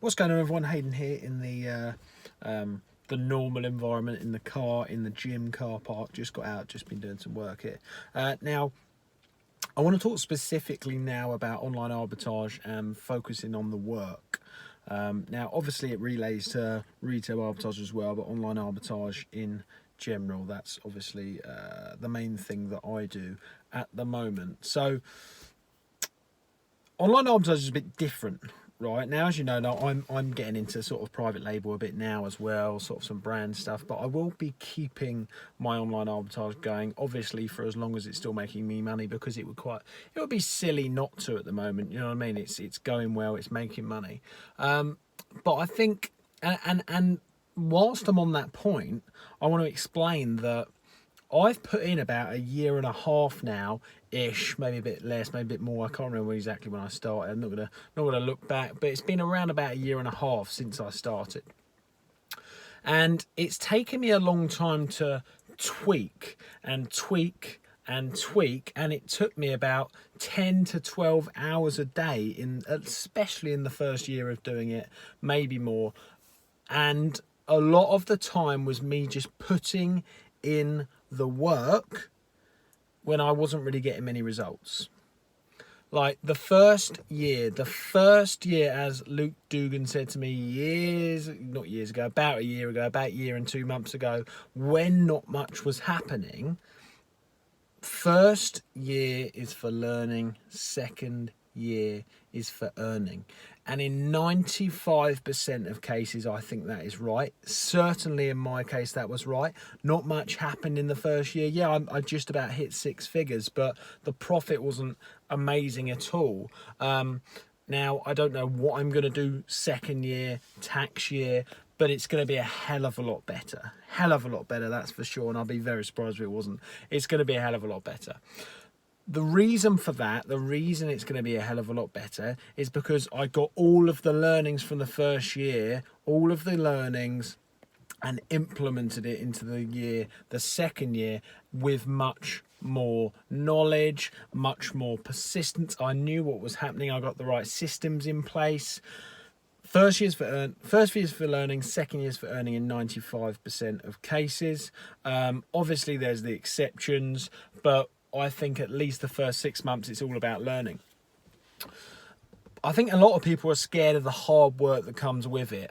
What's going on, everyone? Hayden here in the normal environment, in the car, in the gym car park. Just got out, just been doing some work here. Now, I want to talk specifically now about online arbitrage and focusing on the work. Now, obviously, it relays to retail arbitrage as well, but online arbitrage in general, that's obviously the main thing that I do at the moment. So, online arbitrage is a bit different. Right now, as you know, I'm getting into sort of private label a bit now as well, sort of some brand stuff, but I will be keeping my online arbitrage going, obviously, for as long as it's still making me money, because it would be silly not to at the moment. You know what I mean? It's going well, it's making money, but I think, and whilst I'm on that point, I want to explain that I've put in about a year and a half now, ish, maybe a bit less, maybe a bit more. I can't remember exactly when I started. I'm not gonna look back, but it's been around about a year and a half since I started, and it's taken me a long time to tweak and tweak and tweak, and it took me about 10 to 12 hours a day, especially in the first year of doing it, maybe more, and a lot of the time was me just putting in the work when I wasn't really getting many results. Like the first year, as Luke Dugan said to me about a year and 2 months ago, when not much was happening, first year is for learning, second year is for earning. And in 95% of cases, I think that is right. Certainly in my case, that was right. Not much happened in the first year. Yeah, I just about hit six figures, but the profit wasn't amazing at all. Now, I don't know what I'm going to do second year, tax year, but it's going to be a hell of a lot better. Hell of a lot better, that's for sure. And I'll be very surprised if it wasn't. It's going to be a hell of a lot better. The reason for that, the reason it's going to be a hell of a lot better, is because I got all of the learnings from the first year, all of the learnings, and implemented it into the second year with much more knowledge, much more persistence. I knew what was happening. I got the right systems in place. First year's for learning, second year's for earning in 95% of cases. Obviously, there's the exceptions, but I think at least the first 6 months, it's all about learning. I think a lot of people are scared of the hard work that comes with it.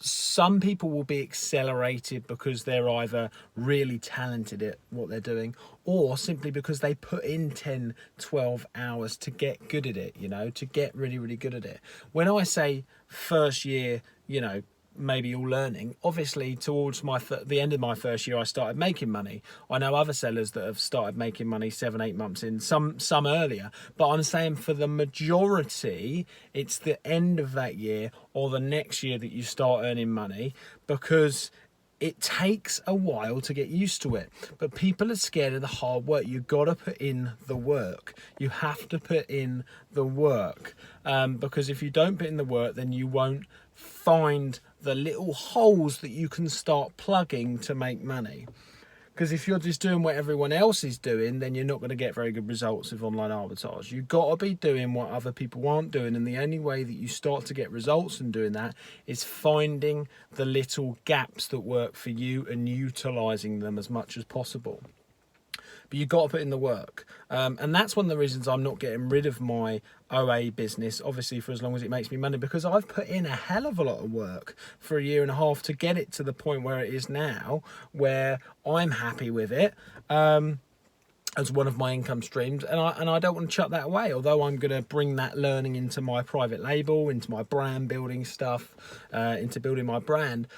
Some people will be accelerated because they're either really talented at what they're doing, or simply because they put in 10, 12 hours to get good at it, to get really, really good at it. When I say first year, maybe all learning, obviously towards the end of my first year, I started making money. I know other sellers that have started making money 7, 8 months in, some earlier, but I'm saying for the majority, it's the end of that year or the next year that you start earning money, because it takes a while to get used to it. But people are scared of the hard work. You've got to put in the work. You have to put in the work, because if you don't put in the work, then you won't find the little holes that you can start plugging to make money. Because if you're just doing what everyone else is doing, then you're not going to get very good results with online arbitrage. You've got to be doing what other people aren't doing, and the only way that you start to get results in doing that is finding the little gaps that work for you and utilising them as much as possible. But you've got to put in the work. And that's one of the reasons I'm not getting rid of my OA business, obviously, for as long as it makes me money, because I've put in a hell of a lot of work for a year and a half to get it to the point where it is now, where I'm happy with it. As one of my income streams, and I don't want to chuck that away, although I'm going to bring that learning into my private label, into my brand building stuff, into building my brand.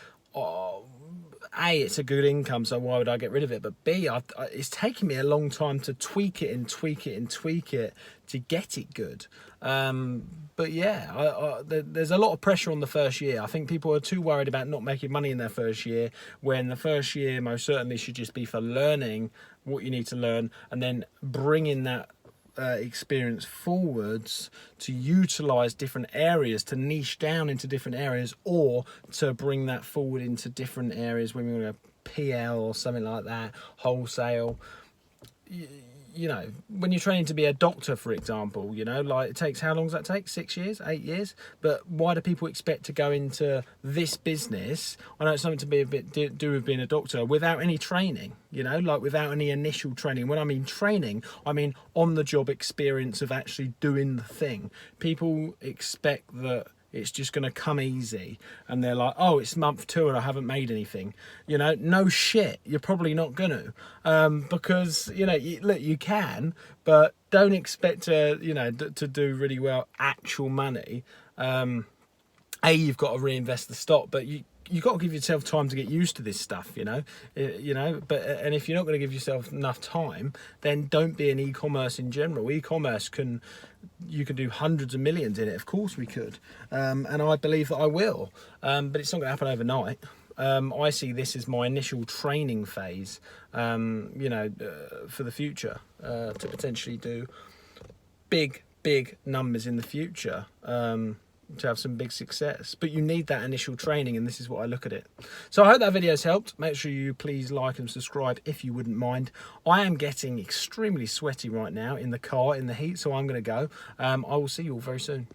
A, it's a good income, so why would I get rid of it? But B, it's taken me a long time to tweak it and tweak it and tweak it to get it good. But yeah, there's a lot of pressure on the first year. I think people are too worried about not making money in their first year, when the first year most certainly should just be for learning what you need to learn, and then bringing that experience forwards to utilize different areas, to niche down into different areas, or to bring that forward into different areas when we're going to PL or something like that, wholesale. you know, when you're training to be a doctor, for example, you know, like it takes, how long does that take? 6 years, 8 years? But why do people expect to go into this business? I know it's something to be a bit do with being a doctor without any training, you know, like without any initial training. When I mean training, I mean on the job experience of actually doing the thing. People expect that it's just going to come easy, and they're like, oh, it's month 2 and I haven't made anything. You know, no shit, you're probably not going to, because, you know, look, you can, but don't expect to, you know, to do really well actual money. You've got to reinvest the stock, but you got to give yourself time to get used to this stuff, you know. But and if you're not going to give yourself enough time, then don't be in e-commerce in general. E-commerce you can do hundreds of millions in it. Of course we could, and I believe that I will, but it's not going to happen overnight. I see this as my initial training phase, you know, for the future, to potentially do big numbers in the future, to have some big success. But you need that initial training, and this is what I look at it. So I hope that video's helped. Make sure you please like and subscribe if you wouldn't mind. I am getting extremely sweaty right now in the car in the heat, so I'm going to go. I will see you all very soon.